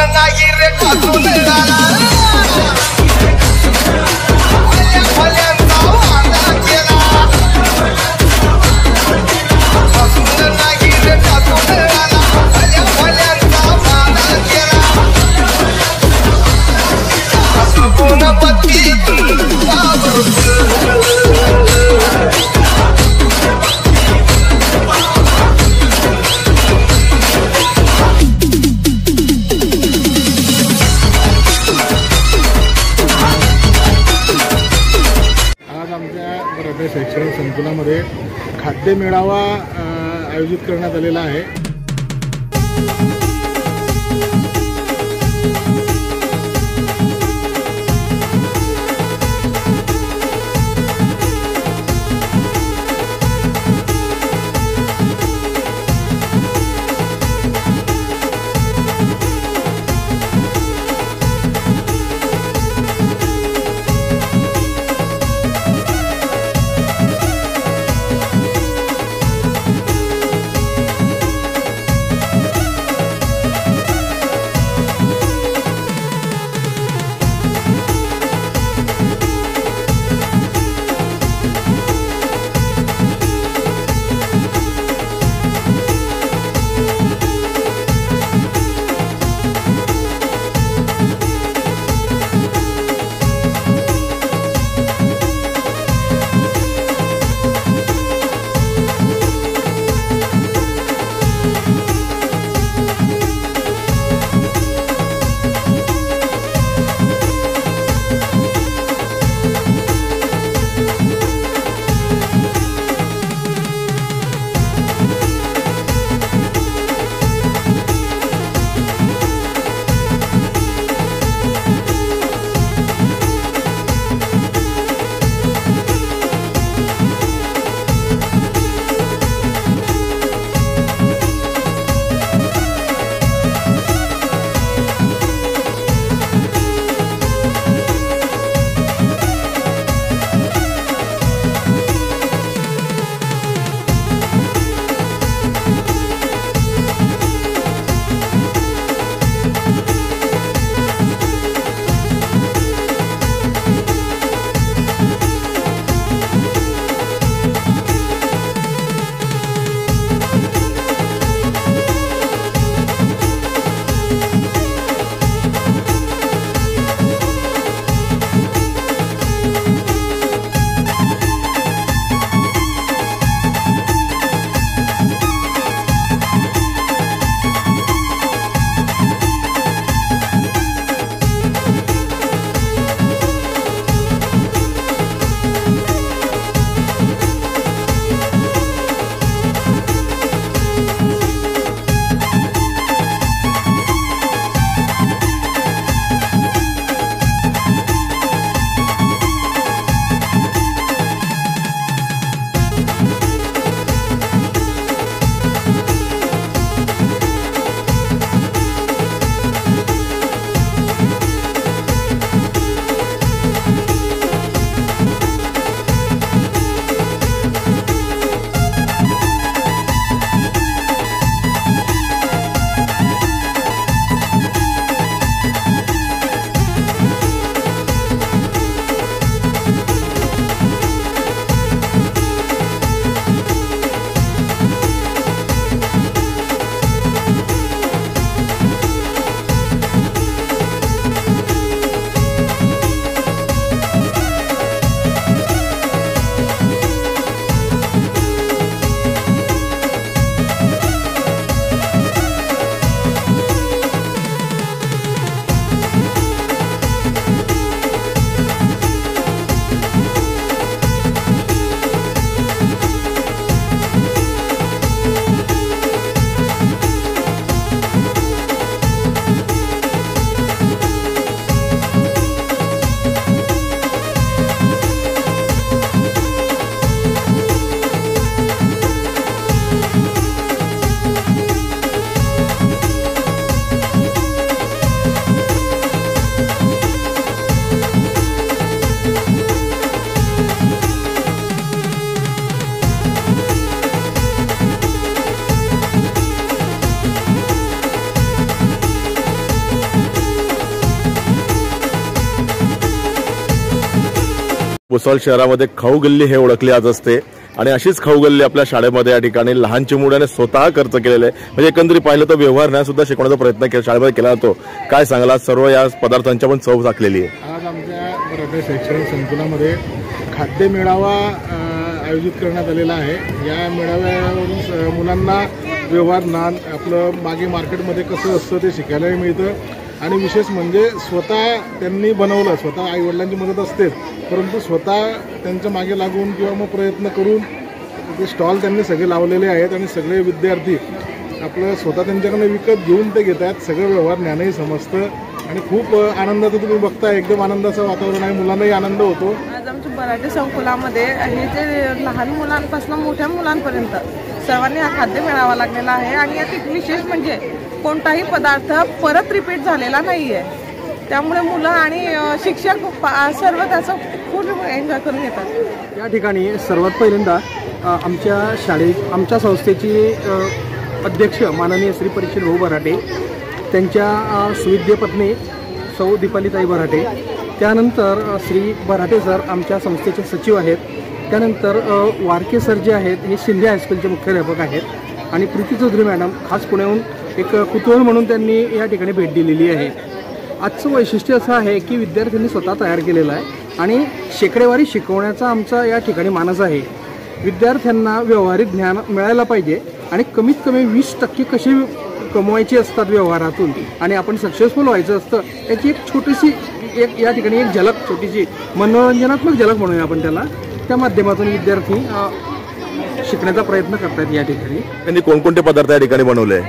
नाही रे कातून झाला शैक्षणिक संकुलामध्ये खाद्य मेळावा आयोजित करण्यात आलेला आहे। पुसळ शहरामध्ये खाऊ गल्ली हे ओळखले आज असते आणि अशीच खाऊ गल्ली आपल्या शाळेमध्ये या ठिकाणी लहान चिमुरड्याने स्वतः खर्च केलेले आहे. म्हणजे एकंदरीत पाहिलं तर व्यवहार सुद्धा शिकवण्याचा प्रयत्न शाळेमध्ये केला जातो. काय सांगाल, सर्व या पदार्थांच्या पण चव टाकलेली आहे. आज आमच्या बराटे शैक्षणिक संकुलामध्ये खाद्य मेळावा आयोजित करण्यात आलेला आहे. या मेळाव्यावरून मुलांना व्यवहार ज्ञान आपलं मागे मार्केटमध्ये कसं असतं ते शिकायलाही मिळतं आणि विशेष म्हणजे स्वतः त्यांनी बनवलं, स्वतः आईवडिलांची मदत असतेच, परंतु स्वतः त्यांच्या मागे लागून किंवा मग प्रयत्न करून ते स्टॉल त्यांनी सगळे लावलेले आहेत आणि सगळे विद्यार्थी आपलं स्वतः त्यांच्याकडे विकत घेऊन ते घेत आहेत. सगळं व्यवहार ज्ञानही समजतं आणि खूप आनंदाचं तुम्ही बघता, एकदम आनंदाचं वातावरण आहे, मुलांनाही आनंद होतो. आज आमच्या बराटे संकुलामध्ये हे जे लहान मुलांपासून मोठ्या मुलांपर्यंत सर्वांनी हा खाद्य मेळावा लागलेला आहे आणि यात एक विशेष म्हणजे कोणताही पदार्थ परत रिपीट झालेला नाही आहे. त्यामुळे मुलं आणि शिक्षक सर्व त्याचं फुल एन्जॉय करून घेतात. या ठिकाणी सर्वात पहिल्यांदा आमच्या शाळेत आमच्या संस्थेची अध्यक्ष माननीय श्री परीक्षित भाऊ बराटे, त्यांच्या सुविद्य पत्नी सौ दीपालीताई बराटे, त्यानंतर श्री बराटे सर आमच्या संस्थेचे सचिव आहेत, त्यानंतर वारके सर जे आहेत हे शिंदे हायस्कूलचे मुख्याध्यापक आहेत आणि प्रीती चौधरी मॅडम खास पुण्याहून एक कुतूहल म्हणून त्यांनी या ठिकाणी भेट दिलेली आहे. आजचं वैशिष्ट्य असं आहे की विद्यार्थ्यांनी स्वतः तयार केलेलं आहे आणि शेकडेवारी शिकवण्याचा आमचा या ठिकाणी मानस आहे. विद्यार्थ्यांना व्यावहारिक ज्ञान मिळायला पाहिजे आणि कमीत कमी 20% कसे कमवायचे असतात व्यवहारातून आणि आपण सक्सेसफुल व्हायचं असतं याची एक छोटीशी या ठिकाणी एक झलक, छोटीशी मनोरंजनात्मक झलक म्हणूया आपण त्याला, त्या माध्यमातून विद्यार्थी शिकण्याचा प्रयत्न करतात. या ठिकाणी त्यांनी कोणकोणते पदार्थ या ठिकाणी बनवले?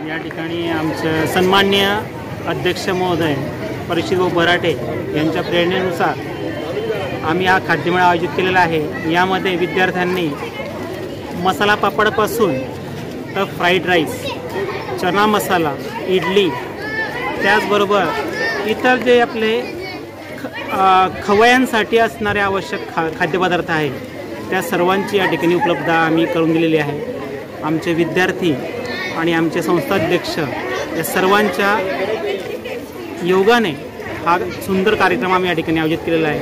या ठिकाणी आमचे सन्माननीय अध्यक्ष महोदय परीक्षित भाऊ बराटे यांच्या प्रेरणेनुसार आम्ही हा खाद्यमेळा आयोजित केलेला आहे. यामध्ये विद्यार्थ्यांनी मसाला पापडपासून तर फ्राईड राईस, चना मसाला, इडली, त्याचबरोबर इतर जे आपले खवयांसाठी असणारे आवश्यक खाद्यपदार्थ आहे त्या सर्वांची या ठिकाणी उपलब्धता आम्ही करून दिलेली आहे. आमचे विद्यार्थी आणि आमचे संस्थाध्यक्ष या सर्वांच्या योगाने हा सुंदर कार्यक्रम आम्ही या ठिकाणी आयोजित केलेला आहे.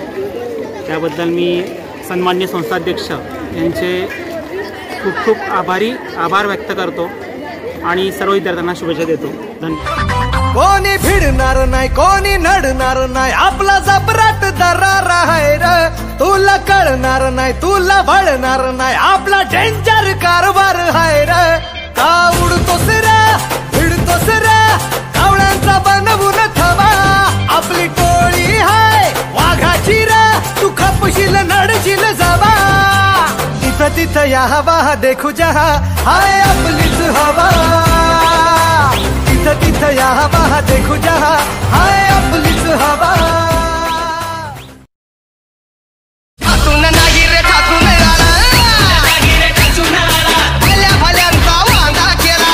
त्याबद्दल मी सन्माननीय संस्थाध्यक्ष यांचे खूप खूप आभार व्यक्त करतो आणि सर्व विद्यार्थ्यांना शुभेच्छा देतो. धन्यवाद. कोणी भिडणार नाही, कोणी नडणार नाही, आपला जबराट दरार आहे रे. तुला कळणार नाही, तुला भळणार नाही, आपला डेंजर कारभार आहे रे. का उडतोस रे, भिडतोस रे, कावळ्यांचा बनवून ठेवा. आपली टोळी हाय वाघाची रे, तू खपशील नडशील जावा. तिथं तिथं या हवा देखू जहा, हाय आपलीच हवा. तिथं तिथं या हवा देखू जहा, हाय आपलीच हवा. ठाकून नाही रे ठाकून आला, भल्या भल्यांचा वांदा केला.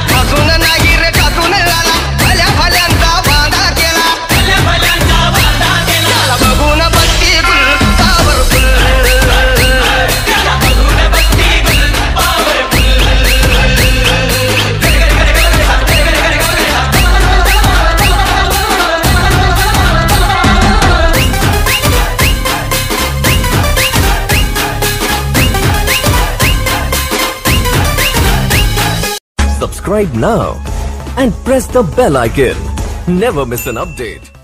ठाकून नाही रे ठाकून आला, भल्या भल्यांचा वांदा केला. त्याला बघून बत्ती गुल पावरफुल, त्याला बघून बत्ती गुल powerful. Subscribe now and press the bell icon. Never miss an update.